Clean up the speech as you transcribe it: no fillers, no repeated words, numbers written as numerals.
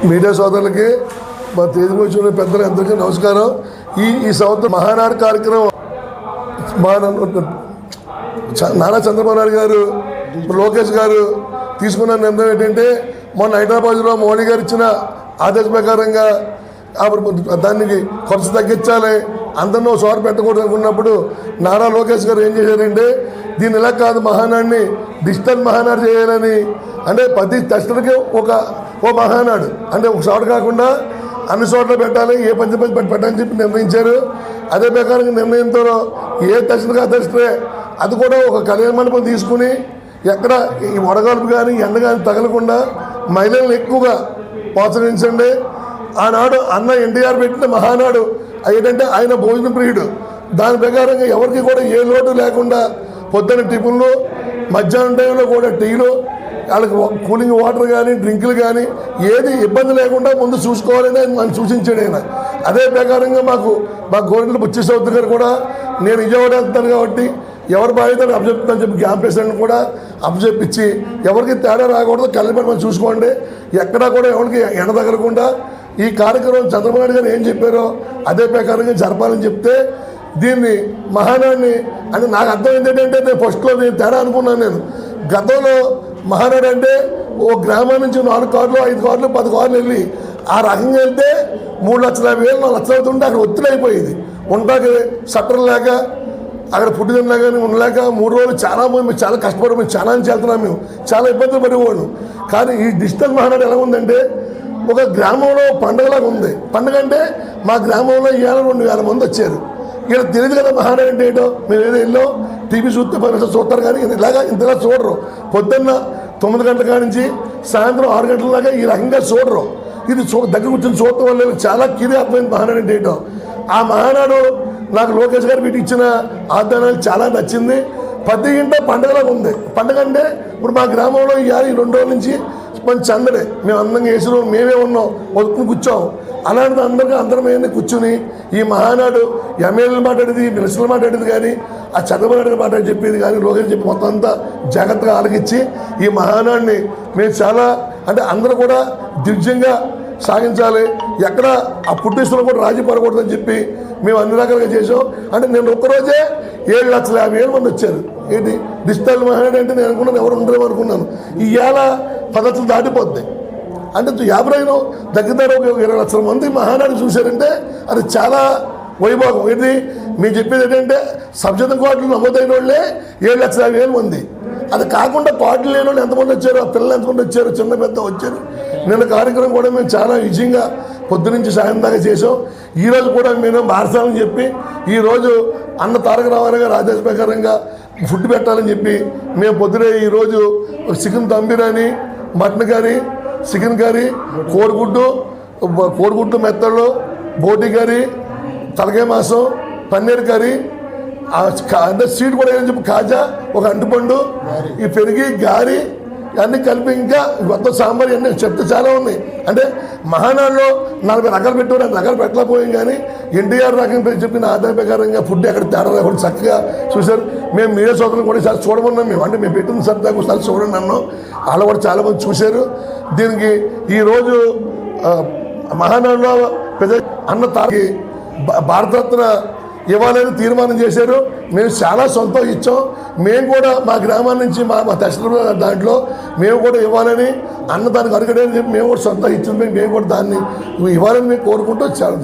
Media సోదరులకి మా తేజమూర్చున్న పెద్దలు అందరికీ నమస్కారం. ఈ సంవత్సరం మహానాడు కార్యక్రమం నారా చంద్రబాబు నాయుడు గారు, లోకేష్ గారు తీసుకున్న నిర్ణయం ఏంటంటే, మొన్న హైదరాబాద్లో మోడీ గారు ఇచ్చిన ఆదేశ ప్రకారంగా దానికి ఖర్చు తగ్గించాలి, అందరినీ చోట పెట్టకూడదు అనుకున్నప్పుడు నారా లోకేష్ గారు ఏం చేశారంటే, దీన్ని ఇలా కాదు, మహానాడిని డిజిటల్ మహానాడు చేయాలని, అంటే ప్రతి టెస్టర్కి ఓ మహానాడు, అంటే ఒక చోట కాకుండా అన్ని చోట్ల పెట్టాలి, ఏ పంచపతి పెట్టాలని చెప్పి నిర్ణయించారు. అదే ప్రకారంగా నిర్ణయంతో ఏ టెస్టర్గా టెస్టరే అది కూడా ఒక కళ్యాణ మండపం తీసుకుని ఎక్కడ ఈ వడగాల్పు కానీ ఎండ కానీ తగలకుండా మహిళలను ఎక్కువగా ప్రోత్సహించండి. ఆనాడు అన్న ఎన్టీఆర్ పెట్టిన మహానాడు ఏంటంటే ఆయన భోజన ప్రియుడు. దాని ప్రకారంగా ఎవరికి కూడా ఏ లోటు లేకుండా పొద్దున్న టిఫిన్లు, మధ్యాహ్నం టైంలో కూడా టీలు, వాళ్ళకి కూలింగ్ వాటర్ కానీ డ్రింకులు కానీ ఏది ఇబ్బంది లేకుండా ముందు చూసుకోవాలని మనం సూచించాడు ఆయన. అదే ప్రకారంగా మా గవర్నమెంట్ బుచ్చి చౌదరి గారు కూడా, నేను విజయవాడ వెళ్తాను కాబట్టి ఎవరి బాధ్యతను అప్పచెప్తానని చెప్పి క్యాంప్ ప్రెసిడెంట్ కూడా అప్పచెప్పించి, ఎవరికి తేడా రాకూడదు, కళ్ళపెట్టమని చూసుకోండి, ఎక్కడా కూడా ఎవరికి ఎండ తగలకుండా ఈ కార్యక్రమం చంద్రబాబు నాయుడు గారు ఏం చెప్పారో అదే ప్రకారంగా జరపాలని చెప్తే, దీన్ని మహానాడిని అంటే నాకు అర్థం ఏంటంటే, నేను ఫస్ట్లో నేను తేడా అనుకున్నాను. నేను గతంలో మహానాడు అంటే ఓ గ్రామం నుంచి 4 కార్లు 5 కార్లు 10 కార్లు వెళ్ళి ఆ రకంగా వెళ్తే 3,50,000 4 లక్షలు అవుతుంటే అక్కడ ఒత్తిడి అయిపోయింది. ఉంటాకి సట్టలు లేక, అక్కడ ఫుడ్ తిన్నా కానీ ఉండలేక 3 రోజులు చాలా మంది చాలా కష్టపడి మేము చాలా నుంచి వెళ్తున్నాం, మేము చాలా ఇబ్బందులు పడిపోయాను. కానీ ఈ డిజిటల్ మహానాడు ఎలా ఉందంటే, ఒక గ్రామంలో పండుగలాగా ఉంది. పండుగ అంటే మా గ్రామంలో 2,000 మంది వచ్చారు. ఇక్కడ తెలియదు కదా మహానాడు అంటే ఏంటో. మేము ఏదో వెళ్ళాం, టీవీ చూస్తారు కానీ ఇంతలా చూడరు. పొద్దున్న 9 గంటల కాడి నుంచి సాయంత్రం 6 గంటల దాకా ఈ రకంగా చూడరు. ఇది దగ్గర కూర్చొని చూడటం వల్ల చాలా కీరే అర్థమైంది మహానాడు అంటే ఏంటో. ఆ మహానాడు నాకు లోకేష్ గారు వీటి ఇచ్చిన ఆదాయాలు చాలా నచ్చింది. ప్రతి ఇంట పండుగలాగా ఉంది. పండుగ అంటే ఇప్పుడు మా గ్రామంలో ఈ 2 రోజుల నుంచి మంచి అందరే మేము అందంగా వేసిన మేమే ఉన్నాం, వదుకుని కూర్చోం. అలాంటిది అందరం ఏంది కూర్చుని ఈ మహానాడు ఎమ్మెల్యేలు మాట్లాడేది, మినిస్టర్లు మాట్లాడేది కానీ, ఆ చంద్రబాబు నాయుడు మాట్లాడి చెప్పేది కానీ, లోకేష్ చెప్పి మొత్తం అంతా జాగ్రత్తగా ఆలకించి ఈ మహానాడిని మేము చాలా అంటే అందరూ కూడా దివ్యంగా సాగించాలి. ఎక్కడ ఆ పుట్టిస్తులు కూడా రాజీ పడకూడదని చెప్పి మేము అన్ని రకాలుగా చేసాం. అంటే నేను ఒక్కరోజే 7,50,000 మంది వచ్చారు. ఏంటి డిజిటల్ మహానాడు అంటే నేను అనుకున్నాను ఎవరు ఉండరేమో అనుకున్నాను. ఇవాళ 10 లక్షలు దాటిపోద్ది. అంటే 50 దగ్గర ఒక 20 లక్షల మంది మహానాడు చూశారంటే అది చాలా వైభోగం. ఇది మేము చెప్పేది ఏంటంటే, సబ్సిడీ కార్డులు నమోదైన వాళ్ళే 7,50,000 మంది. అది కాకుండా కార్డులు లేని వాళ్ళు ఎంతమంది వచ్చారు, ఆ పిల్లలు ఎంతమంది వచ్చారు, చిన్న పెద్ద వచ్చారు. నిన్న కార్యక్రమం కూడా మేము చాలా విజయంగా పొద్దునుంచి సాయం దాకా చేసాం. ఈరోజు కూడా మేము మార్చాలని చెప్పి ఈరోజు అన్న తారక రామారావు గారు ఆదేశ ప్రకారంగా ఫుడ్ పెట్టాలని చెప్పి మేము పొద్దునే ఈరోజు chicken dum biryani, mutton curry, chicken curry, కోడిగుడ్డు మెత్తళ్ళు, బోటి కర్రీ, తలకాయ మాంసం, పన్నీర్ కర్రీ, అంటే స్వీట్ కూడా ఏమని చెప్పి కాజా, ఒక అంటుపండు, ఈ పెరిగి గారి అన్నీ కలిపి ఇంకా కొత్త సాంబార్ అన్నీ చెప్తే చాలా ఉన్నాయి. అంటే మహానాడులో 40 రకాలు పెట్టారు, 2 రకాలు పెట్టలేకపోయాం. కానీ ఎన్టీఆర్ రకం చెప్పిన ఆదాయ ప్రకారంగా ఫుడ్ ఎక్కడ తేడా రాకుండా చక్కగా చూశారు. మేము మీడియా సోదరులు కూడా చాలా చూడమన్నాం. మేము అంటే మేము పెట్టిన సరదాగా ఒకసారి చూడండి అన్నాం. వాళ్ళు కూడా చాలామంది చూశారు. దీనికి ఈరోజు మహానాడులో పెద్ద అన్న తాకి భారతరత్న ఇవ్వాలని తీర్మానం చేశారు. మేము చాలా సంతోషించాం. మేము కూడా మా గ్రామాల నుంచి మా దర్శన దాంట్లో మేము కూడా ఇవ్వాలని, అన్న దానికి అడగడని చెప్పి మేము కూడా సంతోషించాం. మేము కూడా దాన్ని ఇవ్వాలని మేము కోరుకుంటూ చాలా